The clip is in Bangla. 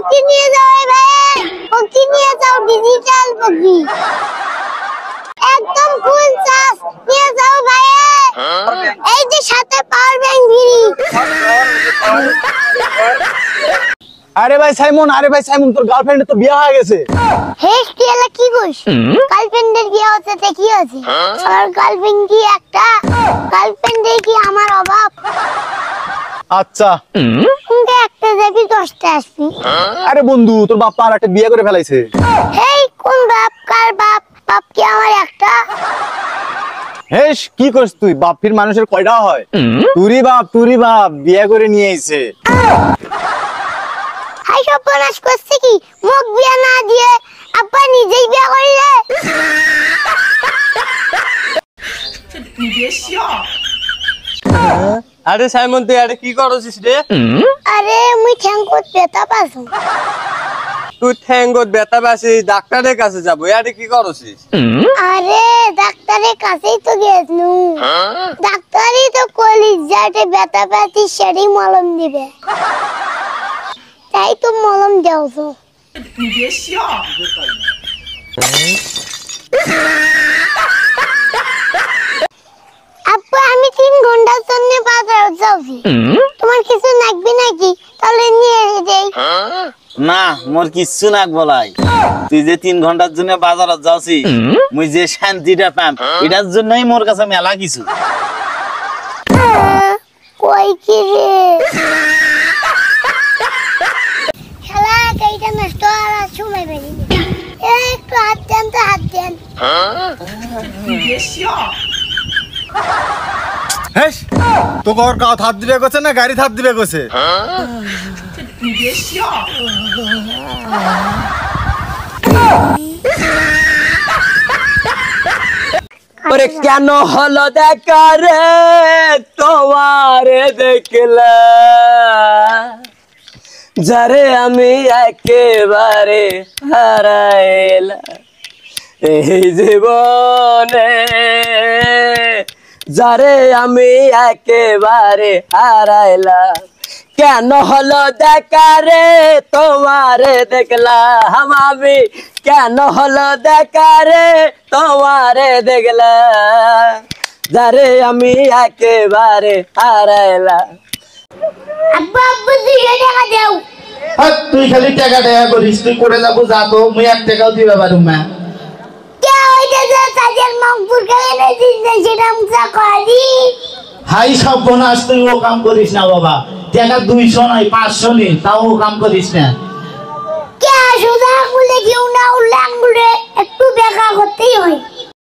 পকি নিয়ে যাও ভাই, পকি নিয়ে যাও, ডিজিটাল পকি একদম ফুল চার্জ নিয়ে যাও ভাই। এই যে সাথে পাওয়ার ব্যাংক ফ্রি। আরে ভাই সাইমন তোর গার্লফ্রেন্ডের তো বিয়ে হয়ে গেছে। হে স্টিলা কি কইছ? গার্লফ্রেন্ডের বিয়ে হচ্ছে তে কি আছে? আমার গার্লফ্রেন্ড কি একটা? গার্লফ্রেন্ডের কি আমার অভাব? আচ্ছা তুমি একটা যাবি 10টা আসবি। আরে বন্ধু তোর বাপ আর একটা বিয়ে করে ফেলাইছে। হেই কোন বাপ কার বাপ? বাপ কি আমার একটা? হেস কি করছ তুই? বাপের মানুষের কয়টা হয়? তুরি বাপ বিয়ে করে নিয়ে আইছে। হাই সর্বনাশ করছে কি? মুখ বিয়া না দিয়ে আপা নিজেই বিয়া করিলে। আরে সাইমন তুই আরে কি করছিস রে? আরে মুই ঠ্যাঙ্গত ব্যথা পাইছো। তুই ঠ্যাঙ্গত ব্যথা পাইছিস, ডাক্তারের কাছে যাবো, আরে কি করছিস? আরে ডাক্তারের কাছেই তো গেছনু। ডাক্তারই তো কলিজ যাতে ব্যথা পাতি সেরি মলম দিবে, তাই তো মলম দেওছো। আপু আমি 3 ঘন্টার জন্য বাজারে যাচ্ছি, তোমার কিছু লাগবে নাকি? তাহলে নিয়ে যাই। না মোর কিচ্ছু নাক বলাই, তুই যে 3 ঘন্টার জন্য বাজারত যাচ্ছি মুই যে শান্তিটা পাম এটার জন্যই মোর কাছে মেলা কিছু। কই কি রে খেলা কাইটা নষ্ট আর সময় বেরি একটু হাত দেন তো হাত দেন। হেস তোকে ওর কাউ হাত দিবে গেছে না গাড়ি হাত দিবে গেছে? ওরে কেন হলো দেখা রে তোমারে দেখলা, যারে আমি একেবারে হারাইলা এই জীবনে, যারে আমি একেবারে হারাইলা। কেন হলো দেখা রে তোমারে দেখলাম আমি, কেন হলো দেখা রে তোমারে দেখলাম, যারে আমি একেবারে হারাইলাম। আব্বা আব্বু 2 টাকা দাও। তুই খালি টাকা টাকা করিস, তুই করে যাবো যা তো মুই 1 টাকাও দিবে পারুম না। কে ওইটা যে সাজের মংপুর খাইলে দিন সেটা মুসা করি। হাই সর্বনাশ, তুই ও কাম করিস না বাবা, টাকা 200 নয় 500 নি, তাও ও কাম করিস না।